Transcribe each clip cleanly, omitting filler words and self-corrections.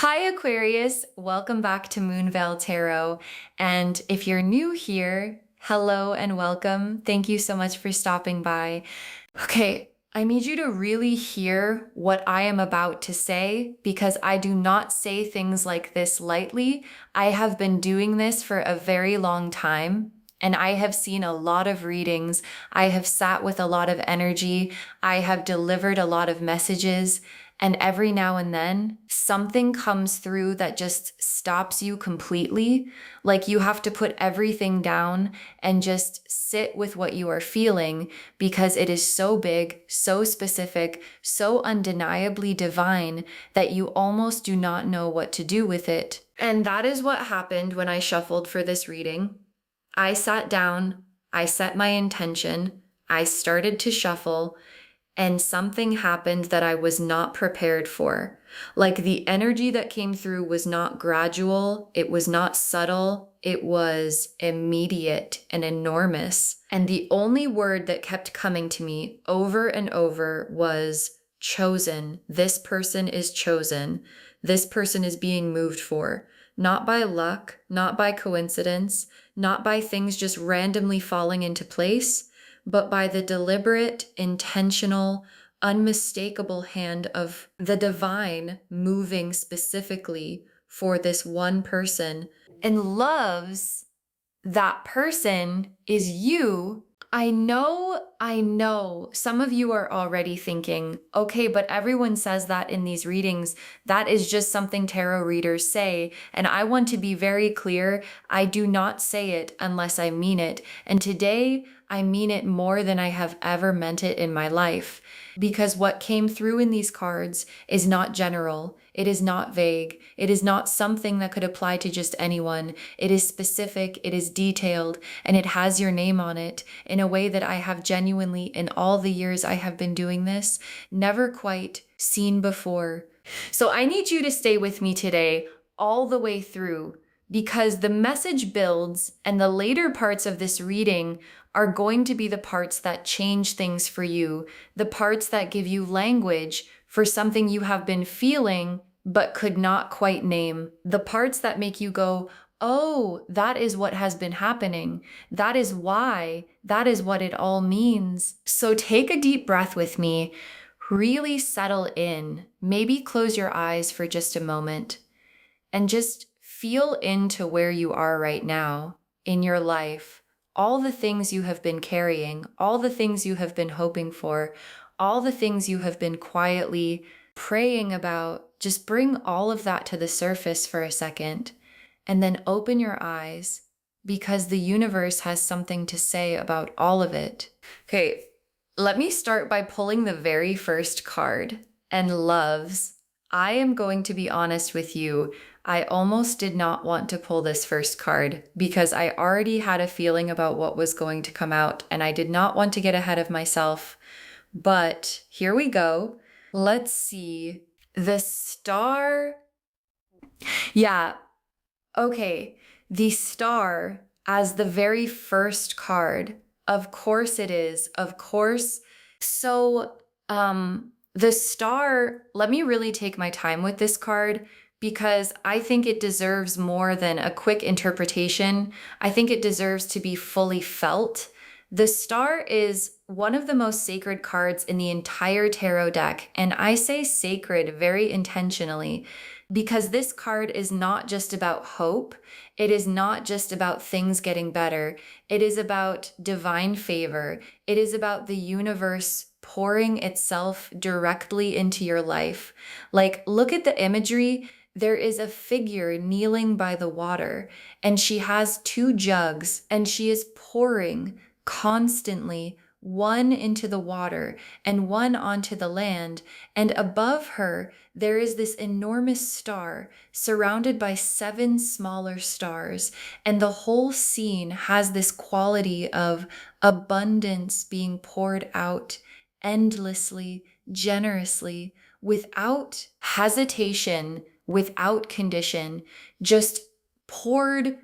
Hi, Aquarius. Welcome back to Moonveil Tarot. And if you're new here, hello and welcome. Thank you so much for stopping by. Okay, I need you to really hear what I am about to say because I do not say things like this lightly. I have been doing this for a very long time. And I have seen a lot of readings. I have sat with a lot of energy. I have delivered a lot of messages. And every now and then, something comes through that just stops you completely. Like you have to put everything down and just sit with what you are feeling because it is so big, so specific, so undeniably divine that you almost do not know what to do with it. And that is what happened when I shuffled for this reading. I sat down, I set my intention, I started to shuffle, and something happened that I was not prepared for. Like the energy that came through was not gradual, it was not subtle, it was immediate and enormous. And the only word that kept coming to me over and over was chosen. This person is chosen. This person is being moved for. Not by luck, not by coincidence, not by things just randomly falling into place, but by the deliberate, intentional, unmistakable hand of the divine moving specifically for this one person and loves that person is you. I know some of you are already thinking, okay, but everyone says that in these readings. That is just something tarot readers say. And I want to be very clear. I do not say it unless I mean it. And today I mean it more than I have ever meant it in my life. Because what came through in these cards is not general. It is not vague. It is not something that could apply to just anyone. It is specific, it is detailed, and it has your name on it in a way that I have genuinely, in all the years I have been doing this, never quite seen before. So I need you to stay with me today all the way through because the message builds and the later parts of this reading are going to be the parts that change things for you, the parts that give you language for something you have been feeling but could not quite name, the parts that make you go, oh, that is what has been happening. That is why. That is what it all means. So take a deep breath with me. Really settle in. Maybe close your eyes for just a moment and just feel into where you are right now in your life. All the things you have been carrying, all the things you have been hoping for, all the things you have been quietly praying about. Just bring all of that to the surface for a second and then open your eyes because the universe has something to say about all of it. Okay, let me start by pulling the very first card, and loves. I am going to be honest with you. I almost did not want to pull this first card because I already had a feeling about what was going to come out and I did not want to get ahead of myself. But here we go. Let's see. The star. Yeah, okay. The star as the very first card. Of course it is. Of course. So, the star, let me really take my time with this card because I think it deserves more than a quick interpretation. I think it deserves to be fully felt. The star is one of the most sacred cards in the entire tarot deck, and I say sacred very intentionally because this card is not just about hope. It is not just about things getting better. It is about divine favor. It is about the universe pouring itself directly into your life. Like, look at the imagery. There is a figure kneeling by the water, and she has two jugs, and she is pouring constantly one into the water and one onto the land. And above her, there is this enormous star surrounded by 7 smaller stars. And the whole scene has this quality of abundance being poured out endlessly, generously, without hesitation, without condition, just poured.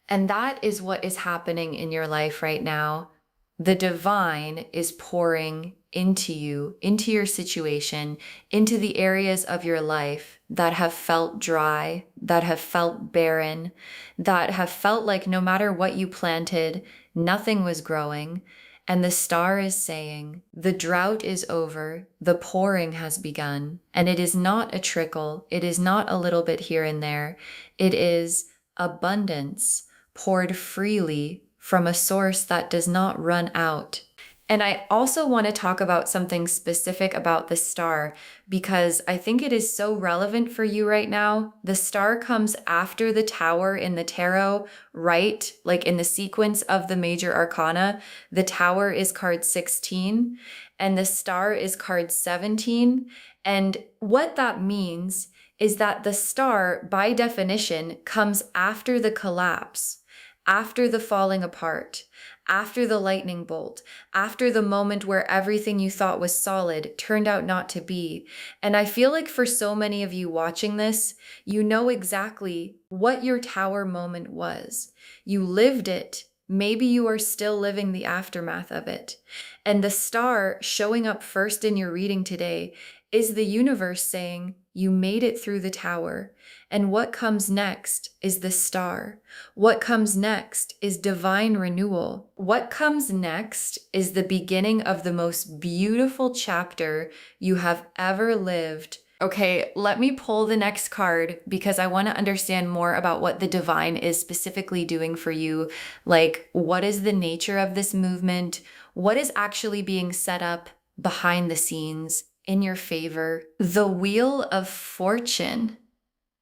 And that is what is happening in your life right now. The divine is pouring into you, into your situation, into the areas of your life that have felt dry, that have felt barren, that have felt like no matter what you planted, nothing was growing. And the star is saying, the drought is over, the pouring has begun. And it is not a trickle, it is not a little bit here and there, it is abundance poured freely from a source that does not run out. And I also want to talk about something specific about the star because I think it is so relevant for you right now. The star comes after the tower in the tarot, right? Like in the sequence of the major arcana, the tower is card 16 and the star is card 17. And what that means is that the star, by definition, comes after the collapse, after the falling apart, after the lightning bolt, after the moment where everything you thought was solid turned out not to be. And I feel like for so many of you watching this, you know exactly what your tower moment was. You lived it. Maybe you are still living the aftermath of it. And the star showing up first in your reading today is the universe saying, you made it through the tower. And what comes next is the star. What comes next is divine renewal. What comes next is the beginning of the most beautiful chapter you have ever lived. Okay, let me pull the next card because I want to understand more about what the divine is specifically doing for you. Like, what is the nature of this movement? What is actually being set up behind the scenes in your favor? The Wheel of Fortune.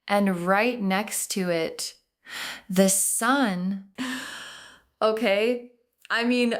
And right next to it, the sun. Okay. I mean,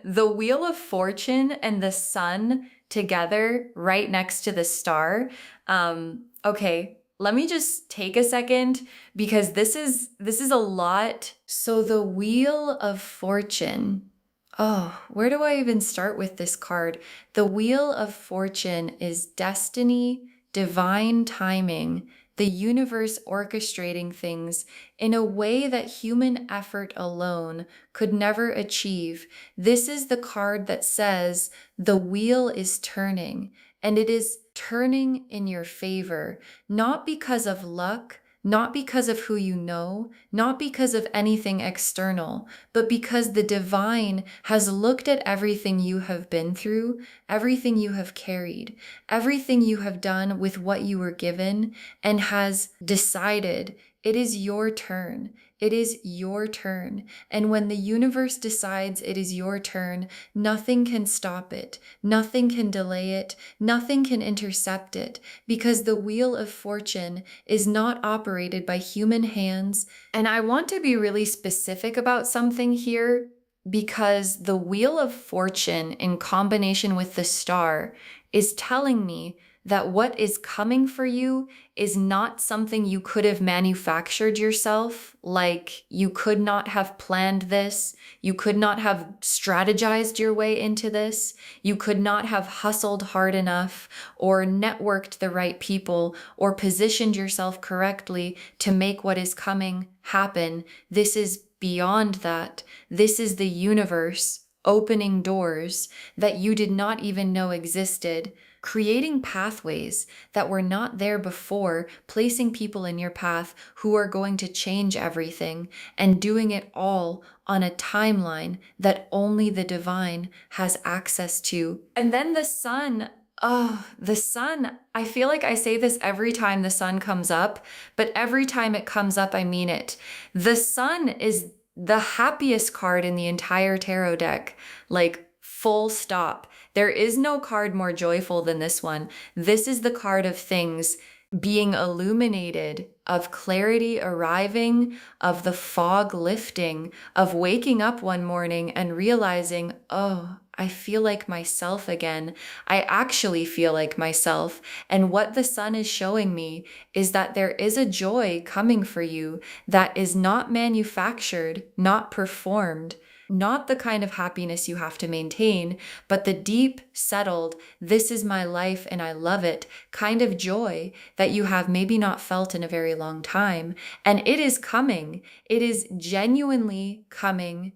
the Wheel of Fortune and the sun together right next to the star. Okay, let me just take a second because this is a lot. So the Wheel of Fortune. Oh, where do I even start with this card? The Wheel of Fortune is destiny, divine timing, the universe orchestrating things in a way that human effort alone could never achieve. This is the card that says the wheel is turning, and it is turning in your favor, not because of luck, not because of who you know, not because of anything external, but because the divine has looked at everything you have been through, everything you have carried, everything you have done with what you were given, and has decided it is your turn. It is your turn. And when the universe decides it is your turn, nothing can stop it. Nothing can delay it. Nothing can intercept it because the Wheel of Fortune is not operated by human hands. And I want to be really specific about something here because the Wheel of Fortune in combination with the star is telling me that what is coming for you is not something you could have manufactured yourself. Like you could not have planned this. You could not have strategized your way into this. You could not have hustled hard enough or networked the right people or positioned yourself correctly to make what is coming happen. This is beyond that. This is the universe opening doors that you did not even know existed, creating pathways that were not there before, placing people in your path who are going to change everything, and doing it all on a timeline that only the divine has access to. And then the sun. Oh, the sun. I feel like I say this every time the sun comes up, but every time it comes up, I mean it. The sun is the happiest card in the entire tarot deck, like full stop. There is no card more joyful than this one. This is the card of things being illuminated, of clarity arriving, of the fog lifting, of waking up one morning and realizing, oh, I feel like myself again. I actually feel like myself. And what the sun is showing me is that there is a joy coming for you that is not manufactured, not performed, not the kind of happiness you have to maintain, but the deep, settled, this is my life and I love it kind of joy that you have maybe not felt in a very long time. And it is coming. It is genuinely coming.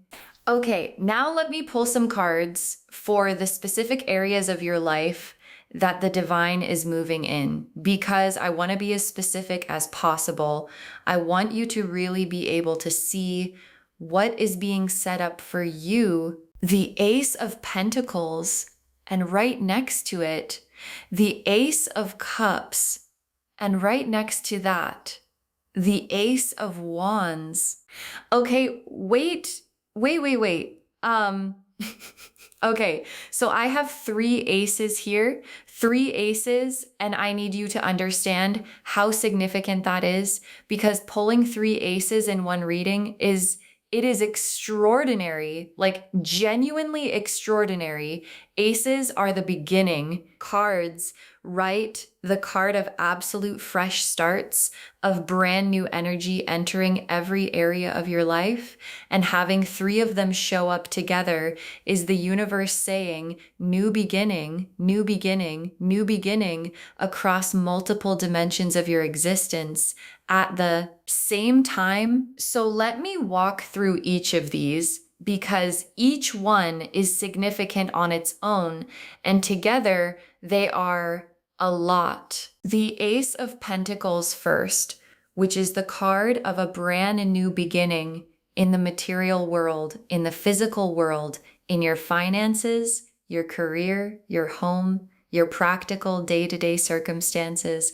Okay, now let me pull some cards for the specific areas of your life that the divine is moving in, because I want to be as specific as possible. I want you to really be able to see what is being set up for you. The Ace of Pentacles, and right next to it, the Ace of Cups, and right next to that, the Ace of Wands. Okay, wait. Okay, so I have three aces here, three aces, and I need you to understand how significant that is, because pulling three aces in one reading it is extraordinary, like genuinely extraordinary. Aces are the beginning cards, right? The card of absolute fresh starts, of brand new energy entering every area of your life. And having three of them show up together is the universe saying new beginning, new beginning, new beginning across multiple dimensions of your existence at the same time. So let me walk through each of these, because each one is significant on its own, and together they are a lot. The Ace of Pentacles first, which is the card of a brand new beginning in the material world, in the physical world, in your finances, your career, your home, your practical day-to-day circumstances.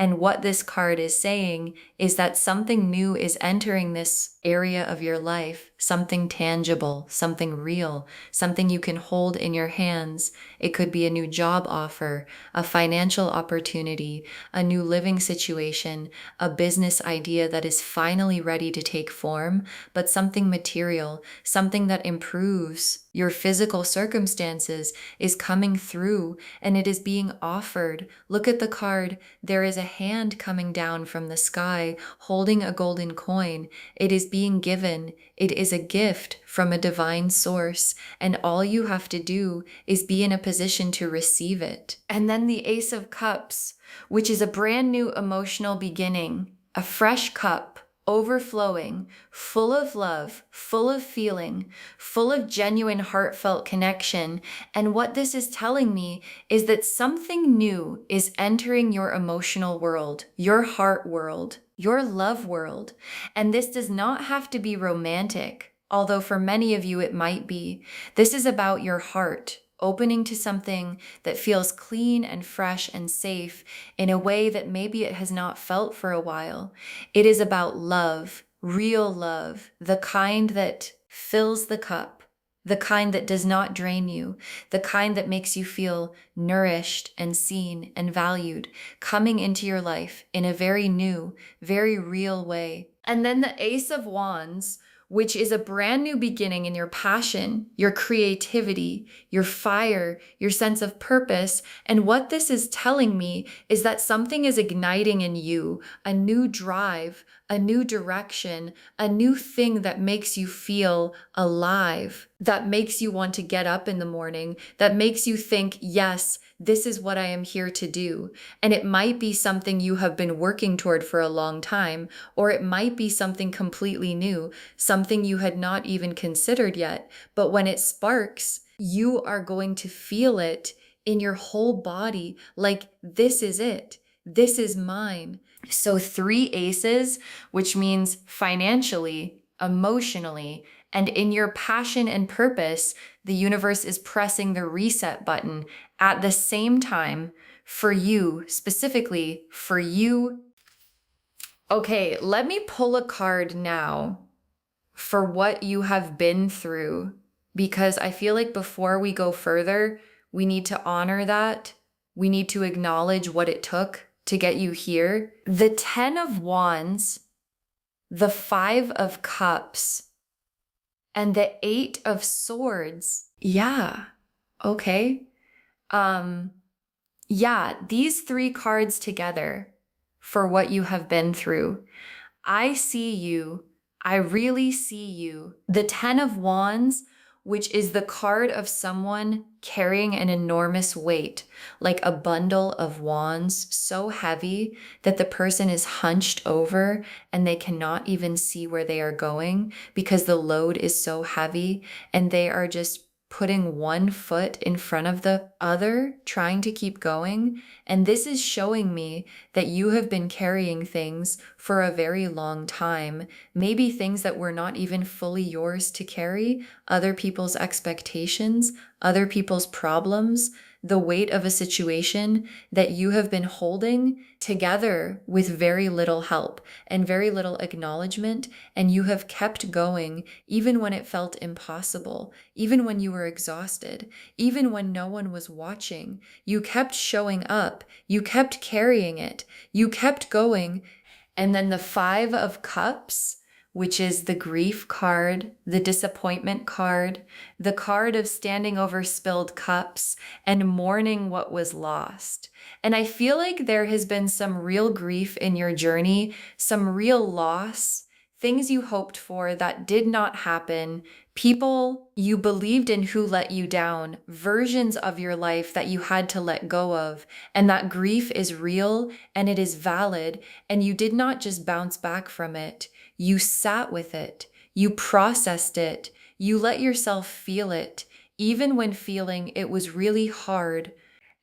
And what this card is saying is that something new is entering this area of your life, something tangible, something real, something you can hold in your hands. It could be a new job offer, a financial opportunity, a new living situation, a business idea that is finally ready to take form, but something material, something that improves your physical circumstances is coming through, and it is being offered. Look at the card. There is a hand coming down from the sky holding a golden coin. It is being given. It is a gift from a divine source, and all you have to do is be in a position to receive it. And then the Ace of Cups, which is a brand new emotional beginning, a fresh cup, overflowing, full of love, full of feeling, full of genuine heartfelt connection. And what this is telling me is that something new is entering your emotional world, your heart world, your love world. And this does not have to be romantic, although for many of you it might be. This is about your heart opening to something that feels clean and fresh and safe in a way that maybe it has not felt for a while. It is about love, real love, the kind that fills the cup, the kind that does not drain you, the kind that makes you feel nourished and seen and valued, coming into your life in a very new, very real way. And then the Ace of Wands, which is a brand new beginning in your passion, your creativity, your fire, your sense of purpose. And what this is telling me is that something is igniting in you, a new drive, a new direction, a new thing that makes you feel alive, that makes you want to get up in the morning, that makes you think, yes, this is what I am here to do. And it might be something you have been working toward for a long time, or it might be something completely new, something you had not even considered yet. But when it sparks, you are going to feel it in your whole body, like this is it. This is mine. So 3 aces, which means financially, emotionally, and in your passion and purpose, the universe is pressing the reset button at the same time for you, specifically for you. Okay, let me pull a card now for what you have been through, because I feel like before we go further, we need to honor that. We need to acknowledge what it took to get you here. The 10 of Wands, the 5 of Cups, and the 8 of Swords. Yeah. Okay. Yeah, these 3 cards together for what you have been through. I see you. I really see you. The 10 of Wands, which is the card of someone carrying an enormous weight, like a bundle of wands so heavy that the person is hunched over and they cannot even see where they are going because the load is so heavy, and they are just putting one foot in front of the other, trying to keep going. And this is showing me that you have been carrying things for a very long time, maybe things that were not even fully yours to carry, other people's expectations, other people's problems, the weight of a situation that you have been holding together with very little help and very little acknowledgement, and you have kept going even when it felt impossible, even when you were exhausted, even when no one was watching. You kept showing up, you kept carrying it, you kept going. And then the Five of Cups, which is the grief card, the disappointment card, the card of standing over spilled cups and mourning what was lost. And I feel like there has been some real grief in your journey, some real loss, things you hoped for that did not happen, people you believed in who let you down, versions of your life that you had to let go of. And that grief is real and it is valid, and you did not just bounce back from it. You sat with it, you processed it, you let yourself feel it, even when feeling it was really hard.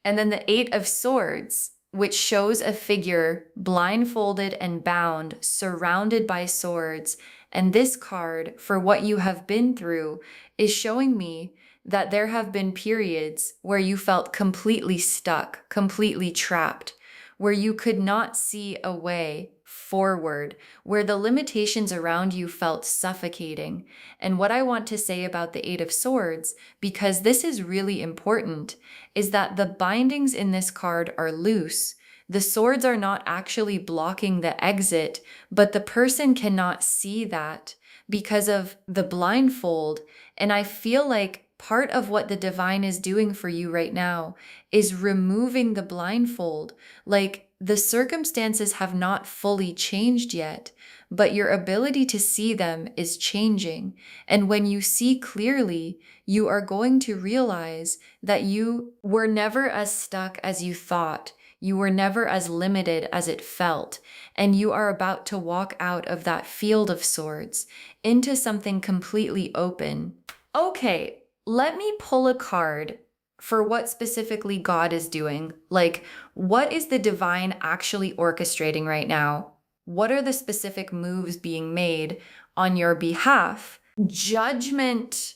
And then the Eight of Swords, which shows a figure blindfolded and bound, surrounded by swords. And this card, for what you have been through, is showing me that there have been periods where you felt completely stuck, completely trapped, where you could not see a way forward, where the limitations around you felt suffocating. And what I want to say about the Eight of Swords, because this is really important, is that the bindings in this card are loose. The swords are not actually blocking the exit, but the person cannot see that because of the blindfold. And I feel like part of what the divine is doing for you right now is removing the blindfold. Like, the circumstances have not fully changed yet, but your ability to see them is changing. And when you see clearly, you are going to realize that you were never as stuck as you thought. You were never as limited as it felt. And you are about to walk out of that field of swords into something completely open. Okay, let me pull a card for what specifically God is doing. Like, what is the divine actually orchestrating right now? What are the specific moves being made on your behalf? Judgment,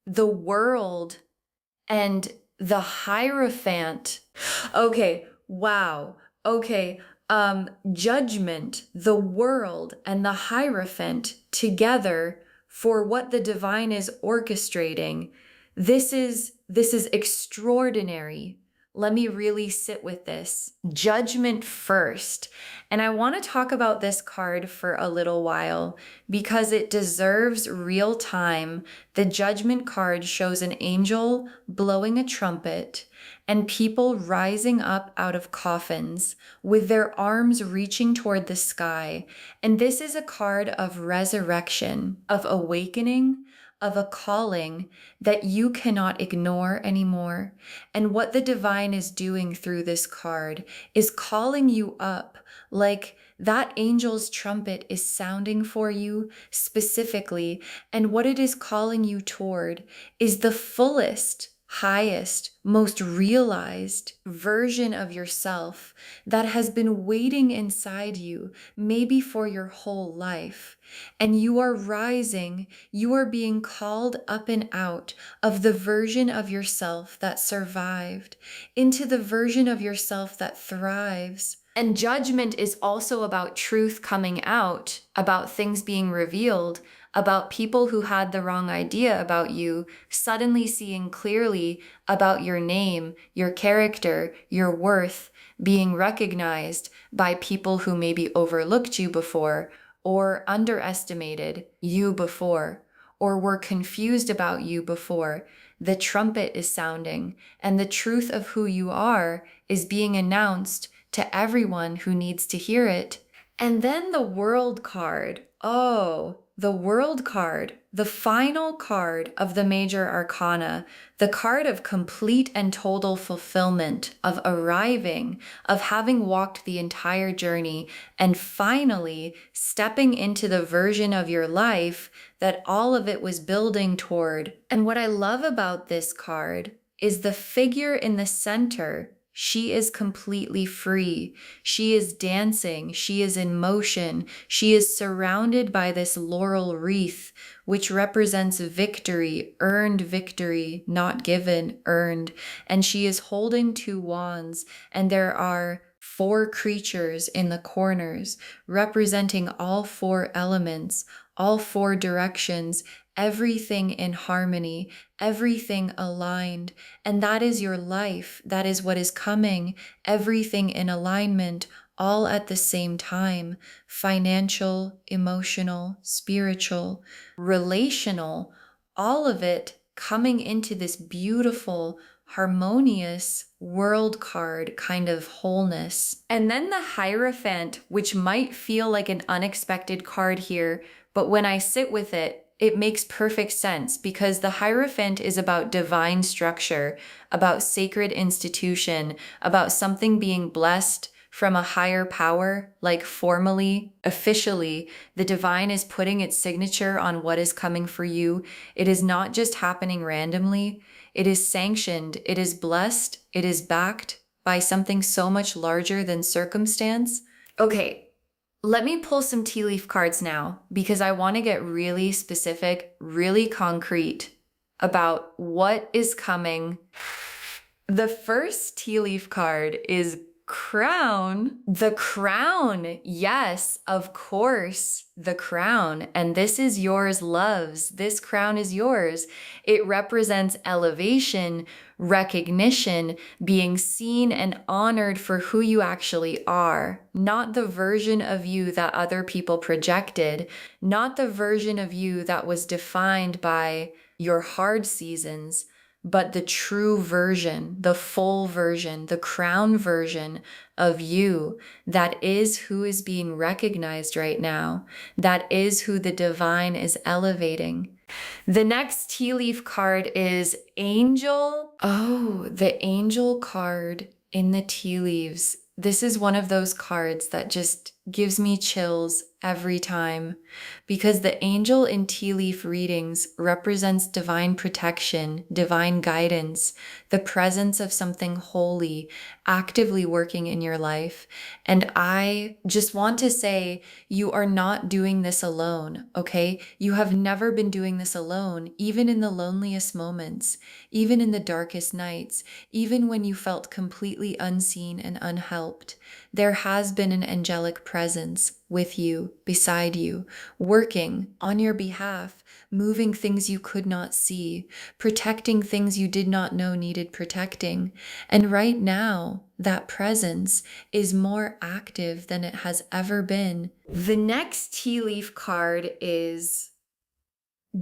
the world, and the Hierophant. Okay, wow. Okay, judgment, the world, and the Hierophant together for what the divine is orchestrating. This is extraordinary. Let me really sit with this. Judgment first. And I want to talk about this card for a little while because it deserves real time. The Judgment card shows an angel blowing a trumpet and people rising up out of coffins with their arms reaching toward the sky. And this is a card of resurrection, of awakening, of a calling that you cannot ignore anymore. And what the divine is doing through this card is calling you up, like that angel's trumpet is sounding for you specifically. And what it is calling you toward is the fullest, highest, most realized version of yourself that has been waiting inside you, maybe for your whole life. And you are rising, you are being called up and out of the version of yourself that survived into the version of yourself that thrives. And judgment is also about truth coming out, about things being revealed, about people who had the wrong idea about you suddenly seeing clearly about your name, your character, your worth, being recognized by people who maybe overlooked you before or underestimated you before or were confused about you before. The trumpet is sounding and the truth of who you are is being announced to everyone who needs to hear it. And then the World card. Oh, the World card, the final card of the major arcana, the card of complete and total fulfillment, of arriving, of having walked the entire journey, and finally stepping into the version of your life that all of it was building toward. And what I love about this card is the figure in the center. She is completely free. She is dancing. She is in motion. She is surrounded by this laurel wreath, which represents victory, earned victory, not given, earned. And she is holding two wands, and there are four creatures in the corners representing all four elements, all four directions, everything in harmony, everything aligned. And that is your life. That is what is coming. Everything in alignment, all at the same time. Financial, emotional, spiritual, relational, all of it coming into this beautiful, harmonious world card kind of wholeness. And then the Hierophant, which might feel like an unexpected card here, but when I sit with it, it makes perfect sense because the Hierophant is about divine structure, about sacred institution, about something being blessed from a higher power, like formally, officially, the divine is putting its signature on what is coming for you. It is not just happening randomly. It is sanctioned. It is blessed. It is backed by something so much larger than circumstance. Okay. Let me pull some tea leaf cards now because I want to get really specific, really concrete about what is coming. The first tea leaf card is Crown. The crown. Yes, of course, the crown. And this is yours, loves. This crown is yours. It represents elevation, recognition, being seen and honored for who you actually are, not the version of you that other people projected, not the version of you that was defined by your hard seasons, but the true version, the full version, the crown version of you that is who is being recognized right now, that is who the divine is elevating. The next tea leaf card is Angel. Oh, the Angel card in the tea leaves. This is one of those cards that just gives me chills every time because the angel in tea leaf readings represents divine protection, divine guidance, the presence of something holy actively working in your life. And I just want to say, you are not doing this alone, okay? You have never been doing this alone, even in the loneliest moments, even in the darkest nights, even when you felt completely unseen and unhelped. There has been an angelic presence with you, beside you, working on your behalf, moving things you could not see, protecting things you did not know needed protecting. And right now, that presence is more active than it has ever been. The next tea leaf card is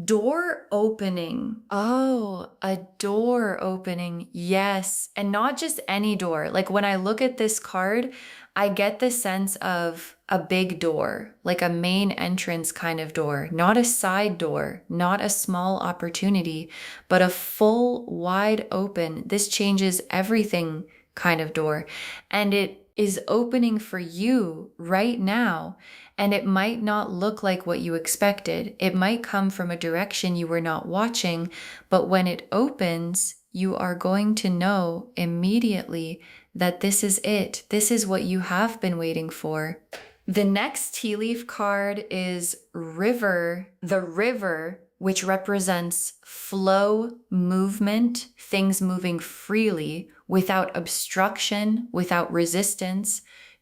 door opening. Oh, a door opening. Yes. And not just any door. Like when I look at this card, I get the sense of a big door, like a main entrance kind of door, not a side door, not a small opportunity, but a full, wide open, this changes everything kind of door. And it is opening for you right now. And it might not look like what you expected. It might come from a direction you were not watching, but when it opens, you are going to know immediately that this is it. This is what you have been waiting for. The next tea leaf card is River. The river, which represents flow, movement, things moving freely, without obstruction, without resistance,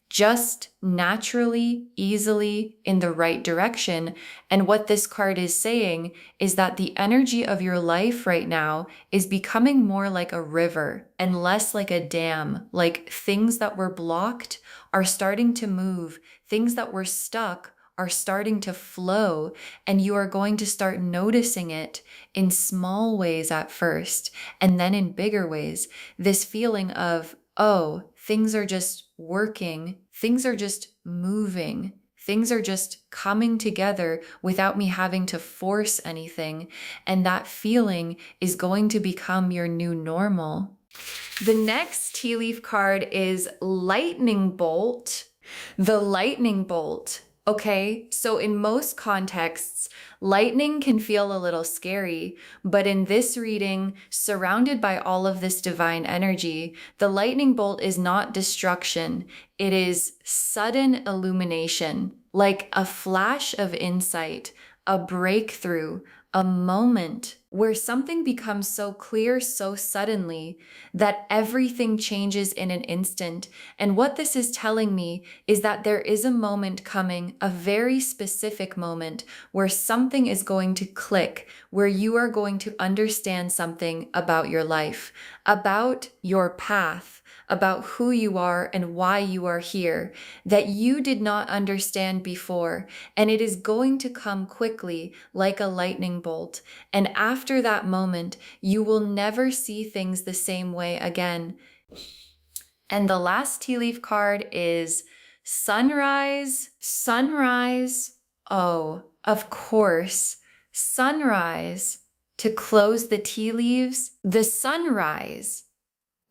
just naturally, easily, in the right direction. And what this card is saying is that the energy of your life right now is becoming more like a river and less like a dam. Like things that were blocked are starting to move. Things that were stuck are starting to flow, and you are going to start noticing it in small ways at first, and then in bigger ways. This feeling of, oh, things are just working, things are just moving, Things are just coming together without me having to force anything. And that feeling is going to become your new normal. The next tea leaf card is Lightning Bolt. The lightning bolt. Okay, so in most contexts, lightning can feel a little scary, but in this reading, surrounded by all of this divine energy, the lightning bolt is not destruction. It is sudden illumination, like a flash of insight, a breakthrough, a moment where something becomes so clear so suddenly that everything changes in an instant. And what this is telling me is that there is a moment coming, a very specific moment, where something is going to click, where you are going to understand something about your life, about your path, about who you are and why you are here, that you did not understand before. And it is going to come quickly like a lightning bolt. And after that moment, you will never see things the same way again. And the last tea leaf card is Sunrise. Sunrise. Oh, of course. Sunrise. To close the tea leaves, the sunrise,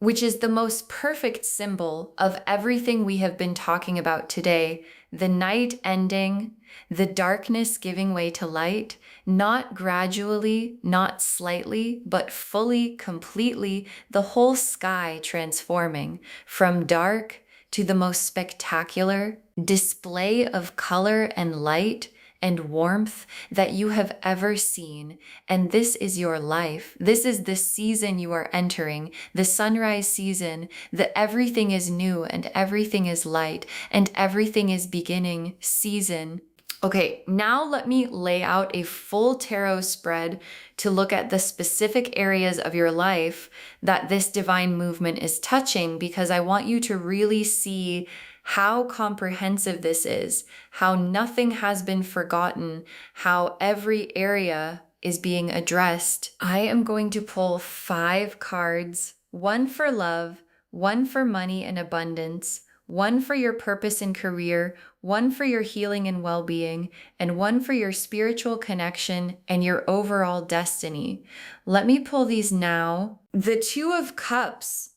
which is the most perfect symbol of everything we have been talking about today. The night ending, the darkness giving way to light, not gradually, not slightly, but fully, completely, the whole sky transforming from dark to the most spectacular display of color and light and warmth that you have ever seen. And this is your life. This is the season you are entering, the sunrise season, that everything is new and everything is light and everything is beginning season. Okay, now let me lay out a full tarot spread to look at the specific areas of your life that this divine movement is touching, because I want you to really see how comprehensive this is, how nothing has been forgotten, how every area is being addressed. I am going to pull 5 cards, one for love, one for money and abundance, one for your purpose and career, one for your healing and well-being, and one for your spiritual connection and your overall destiny. Let me pull these now. The 2 of Cups,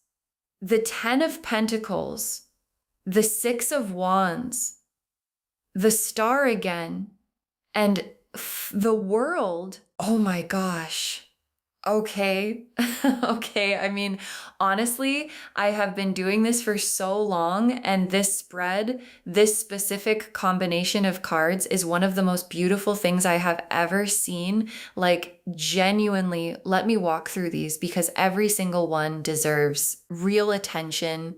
the 10 of Pentacles, the 6 of Wands, the Star again, and the World. Oh my gosh. Okay. Okay. I mean, honestly, I have been doing this for so long, and this spread, this specific combination of cards is one of the most beautiful things I have ever seen. Like, genuinely, let me walk through these because every single one deserves real attention.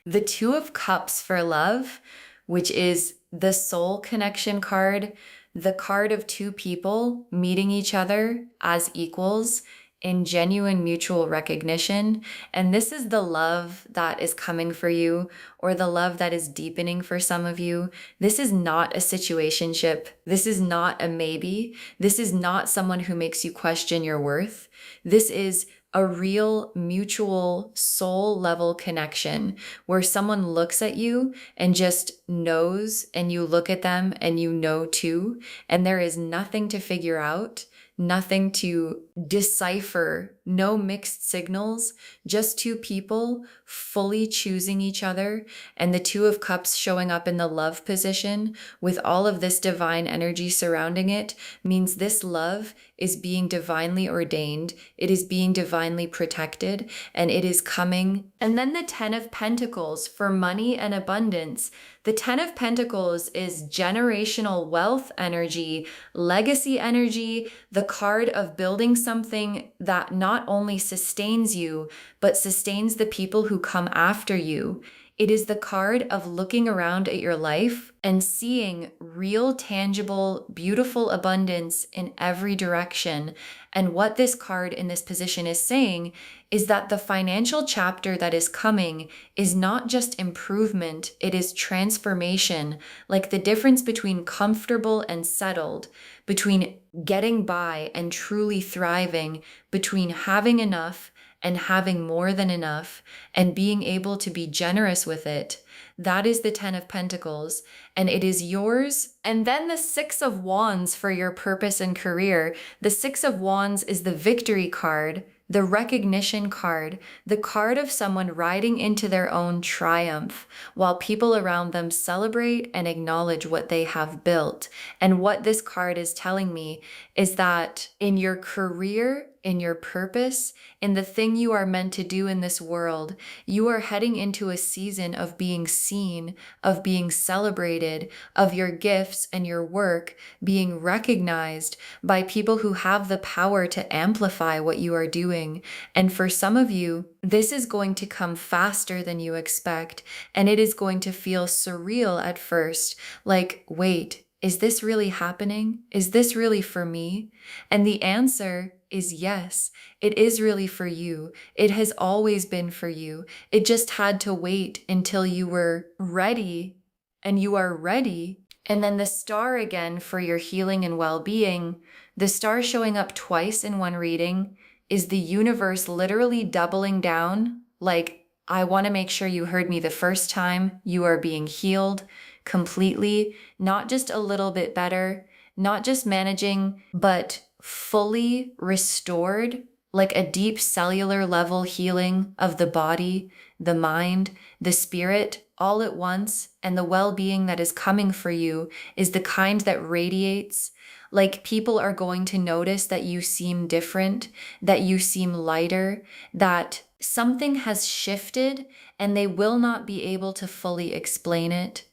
The 2 of Cups for love, which is the soul connection card, the card of 2 people meeting each other as equals in genuine mutual recognition. And this is the love that is coming for you, or the love that is deepening for some of you. This is not a situationship. This is not a maybe. This is not someone who makes you question your worth. This is a real mutual soul level connection where someone looks at you and just knows, and you look at them and you know too, and there is nothing to figure out, nothing to decipher, no mixed signals, just 2 people fully choosing each other, and the 2 of Cups showing up in the love position with all of this divine energy surrounding it means this love is being divinely ordained, it is being divinely protected, and it is coming. And then the 10 of Pentacles for money and abundance. The 10 of Pentacles is generational wealth energy, legacy energy, the card of building something that not only sustains you, but sustains the people who come after you. It is the card of looking around at your life and seeing real, tangible, beautiful abundance in every direction. And what this card in this position is saying is that the financial chapter that is coming is not just improvement, it is transformation. Like the difference between comfortable and settled, between getting by and truly thriving, between having enough and having more than enough, and being able to be generous with it. That is the 10 of Pentacles, and it is yours. And then the 6 of Wands for your purpose and career. The 6 of Wands is the victory card, the recognition card, the card of someone riding into their own triumph while people around them celebrate and acknowledge what they have built. And what this card is telling me is that in your career, in your purpose, in the thing you are meant to do in this world, you are heading into a season of being seen, of being celebrated, of your gifts and your work being recognized by people who have the power to amplify what you are doing. And for some of you, this is going to come faster than you expect, and it is going to feel surreal at first, like, wait, is this really happening? Is this really for me? And the answer is yes, it is really for you. It has always been for you. It just had to wait until you were ready, and you are ready. And then the star again for your healing and well-being, the star showing up twice in one reading is the universe literally doubling down. Like, I want to make sure you heard me the first time. You are being healed completely, not just a little bit better, not just managing, but fully restored, like a deep cellular level healing of the body, the mind, the spirit, all at once. And the well-being that is coming for you is the kind that radiates. Like, people are going to notice that you seem different, that you seem lighter, that something has shifted, and they will not be able to fully explain it.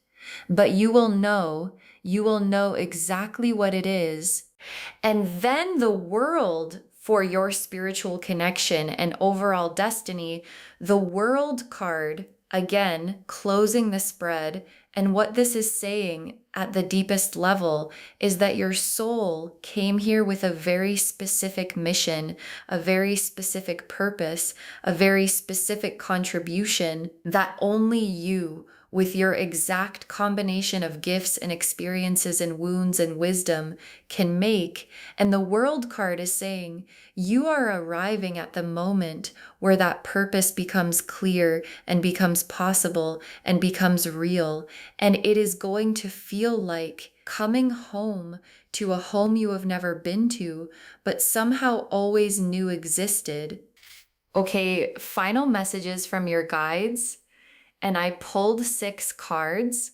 But you will know exactly what it is. And then the world for your spiritual connection and overall destiny, the world card, again, closing the spread. And what this is saying at the deepest level is that your soul came here with a very specific mission, a very specific purpose, a very specific contribution that only you, with your exact combination of gifts and experiences and wounds and wisdom, can make. And the world card is saying you are arriving at the moment where that purpose becomes clear and becomes possible and becomes real. And it is going to feel like coming home to a home you have never been to, but somehow always knew existed. Okay, final messages from your guides. And I pulled 6 cards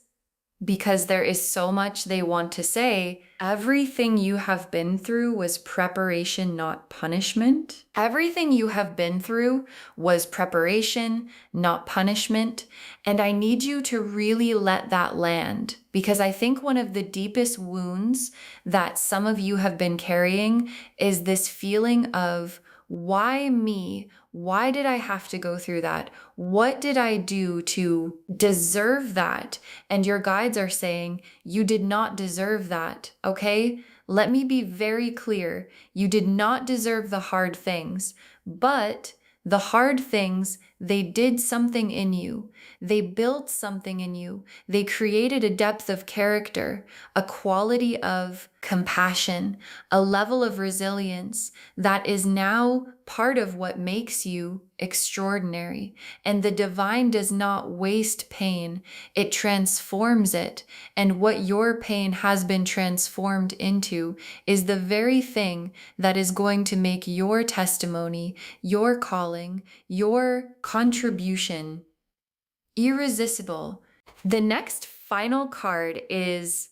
because there is so much they want to say. Everything you have been through was preparation, not punishment. Everything you have been through was preparation, not punishment. And I need you to really let that land, because I think one of the deepest wounds that some of you have been carrying is this feeling of, why me? Why did I have to go through that? What did I do to deserve that? And your guides are saying, you did not deserve that, okay? Let me be very clear. You did not deserve the hard things, but the hard things, they did something in you. They built something in you. They created a depth of character, a quality of compassion, a level of resilience that is now part of what makes you extraordinary. And the divine does not waste pain. It transforms it. And what your pain has been transformed into is the very thing that is going to make your testimony, your calling, your contribution irresistible. The next final card is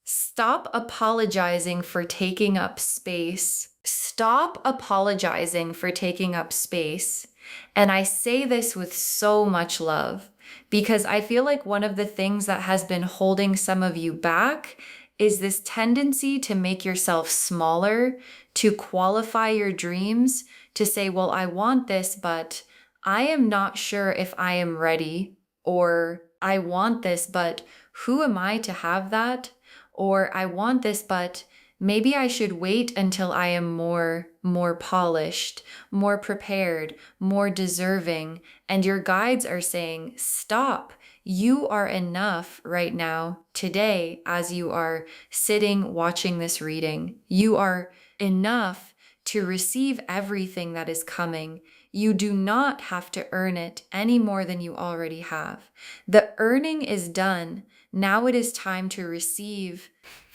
stop apologizing for taking up space. Stop apologizing for taking up space. And I say this with so much love, because I feel like one of the things that has been holding some of you back is this tendency to make yourself smaller, to qualify your dreams, to say, well, I want this, but I am not sure if I am ready, or I want this, but who am I to have that? Or I want this, but maybe I should wait until I am more polished, more prepared, more deserving. And your guides are saying, stop. You are enough right now, today, as you are sitting watching this reading. You are enough to receive everything that is coming. You do not have to earn it any more than you already have. The earning is done. Now it is time to receive.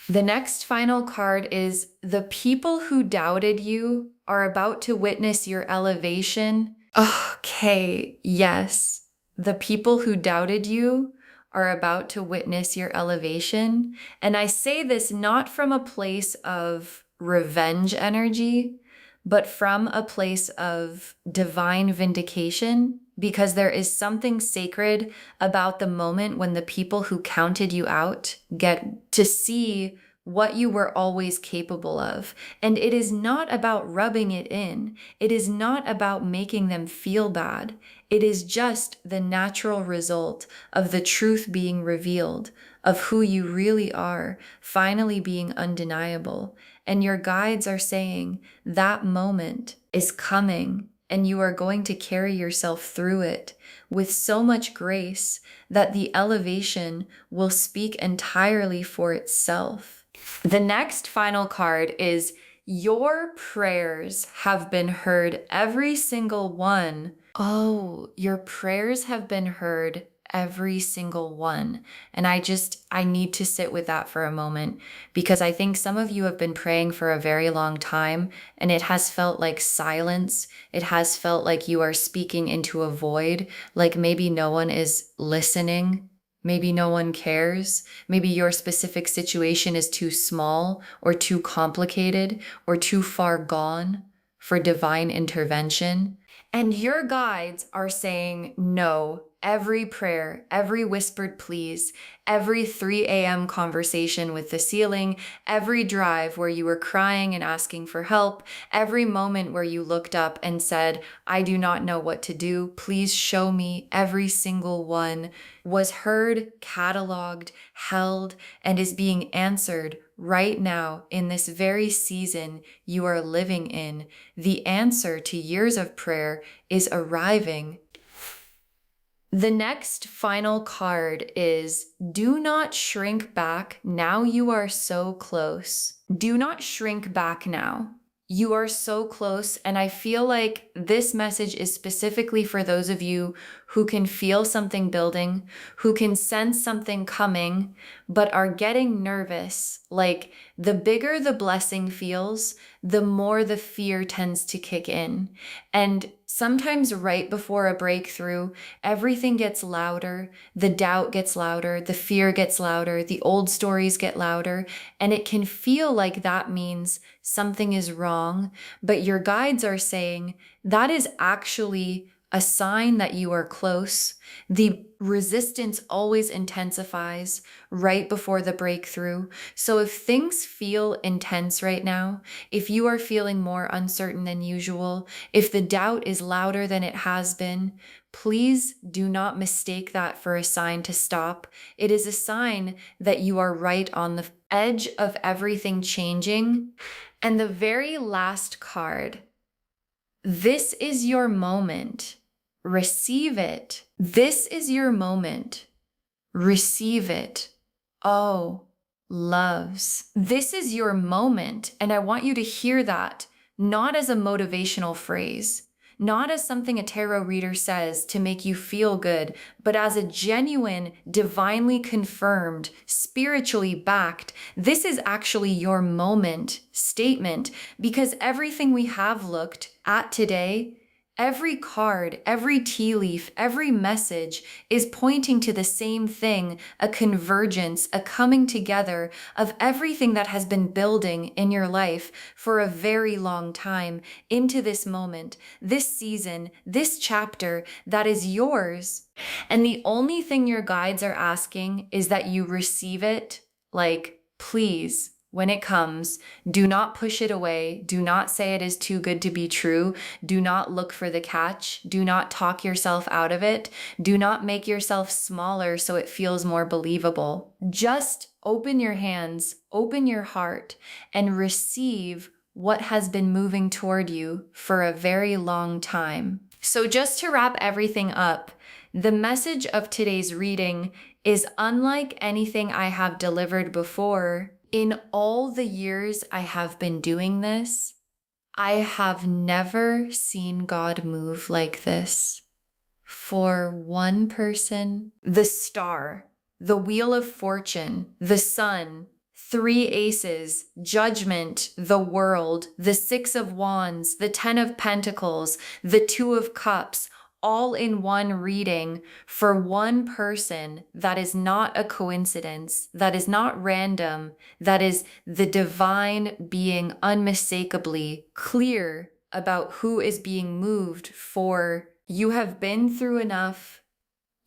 The next final card is the people who doubted you are about to witness your elevation. Okay, yes. The people who doubted you are about to witness your elevation. And I say this not from a place of revenge energy, but from a place of divine vindication, because there is something sacred about the moment when the people who counted you out get to see what you were always capable of. And it is not about rubbing it in. It is not about making them feel bad. It is just the natural result of the truth being revealed, of who you really are, finally being undeniable. And your guides are saying that moment is coming, and you are going to carry yourself through it with so much grace that the elevation will speak entirely for itself. The next final card is your prayers have been heard, every single one. Oh, your prayers have been heard, every single one. And I need to sit with that for a moment, because I think some of you have been praying for a very long time and it has felt like silence. It has felt like you are speaking into a void, like maybe no one is listening. Maybe no one cares. Maybe your specific situation is too small or too complicated or too far gone for divine intervention. And your guides are saying no. Every prayer, every whispered please, every 3 a.m. conversation with the ceiling, every drive where you were crying and asking for help, every moment where you looked up and said, I do not know what to do, please show me, every single one was heard, cataloged, held, and is being answered right now in this very season you are living in. The answer to years of prayer is arriving. The next final card is do not shrink back. Now you are so close. Do not shrink back now. You are so close. And I feel like this message is specifically for those of you who can feel something building, who can sense something coming, but are getting nervous. Like the bigger the blessing feels, the more the fear tends to kick in. And sometimes right before a breakthrough, everything gets louder, the doubt gets louder, the fear gets louder, the old stories get louder, and it can feel like that means something is wrong. But your guides are saying that is actually a sign that you are close. The resistance always intensifies right before the breakthrough. So if things feel intense right now, if you are feeling more uncertain than usual, if the doubt is louder than it has been, please do not mistake that for a sign to stop. It is a sign that you are right on the edge of everything changing. And the very last card, this is your moment. Receive it. This is your moment. Receive it. Oh, loves. This is your moment. And I want you to hear that, not as a motivational phrase, not as something a tarot reader says to make you feel good, but as a genuine, divinely confirmed, spiritually backed, this is actually your moment statement, because everything we have looked at today, every card, every tea leaf, every message is pointing to the same thing, a convergence, a coming together of everything that has been building in your life for a very long time into this moment, this season, this chapter that is yours. And the only thing your guides are asking is that you receive it, like, please. When it comes, do not push it away. Do not say it is too good to be true. Do not look for the catch. Do not talk yourself out of it. Do not make yourself smaller so it feels more believable. Just open your hands, open your heart, and receive what has been moving toward you for a very long time. So just to wrap everything up, the message of today's reading is unlike anything I have delivered before. In all the years I have been doing this, I have never seen God move like this. For one person, the star, the wheel of fortune, the sun, three aces, judgment, the world, the 6 of wands, the 10 of pentacles, the 2 of cups, all in one reading for one person. That is not a coincidence. That is not random. That is the divine being unmistakably clear about who is being moved for. You have been through enough.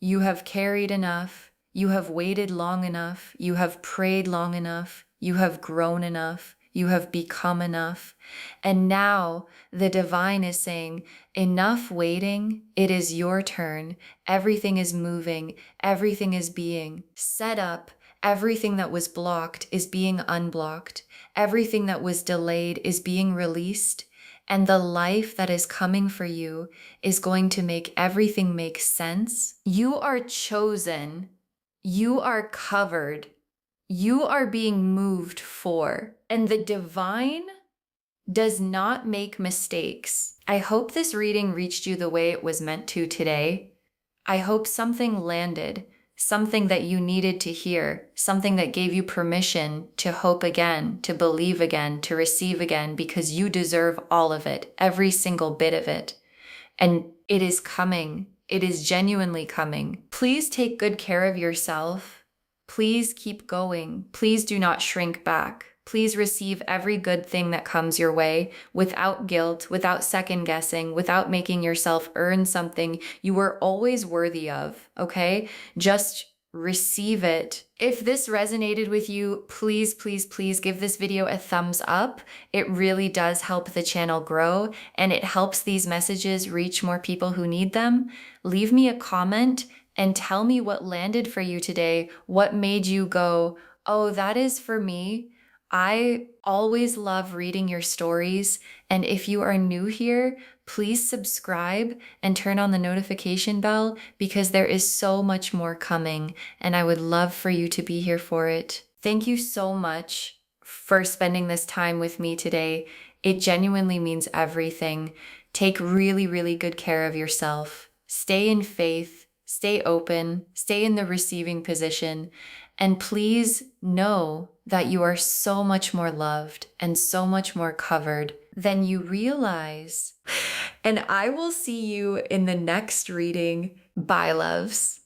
You have carried enough. You have waited long enough. You have prayed long enough. You have grown enough. You have become enough. And now the divine is saying, enough waiting. It is your turn. Everything is moving. Everything is being set up. Everything that was blocked is being unblocked. Everything that was delayed is being released. And the life that is coming for you is going to make everything make sense. You are chosen. You are covered. You are being moved for. And the divine does not make mistakes. I hope this reading reached you the way it was meant to today. I hope something landed, something that you needed to hear, something that gave you permission to hope again, to believe again, to receive again, because you deserve all of it, every single bit of it. And it is coming. It is genuinely coming. Please take good care of yourself. Please keep going. Please do not shrink back. Please receive every good thing that comes your way without guilt, without second guessing, without making yourself earn something you were always worthy of, okay? Just receive it. If this resonated with you, please, please, please give this video a thumbs up. It really does help the channel grow, and it helps these messages reach more people who need them. Leave me a comment and tell me what landed for you today. What made you go, oh, that is for me. I always love reading your stories. And if you are new here, please subscribe and turn on the notification bell, because there is so much more coming and I would love for you to be here for it. Thank you so much for spending this time with me today. It genuinely means everything. Take really, really good care of yourself. Stay in faith, stay open, stay in the receiving position, and please know that you are so much more loved and so much more covered than you realize. And I will see you in the next reading. Bye, loves.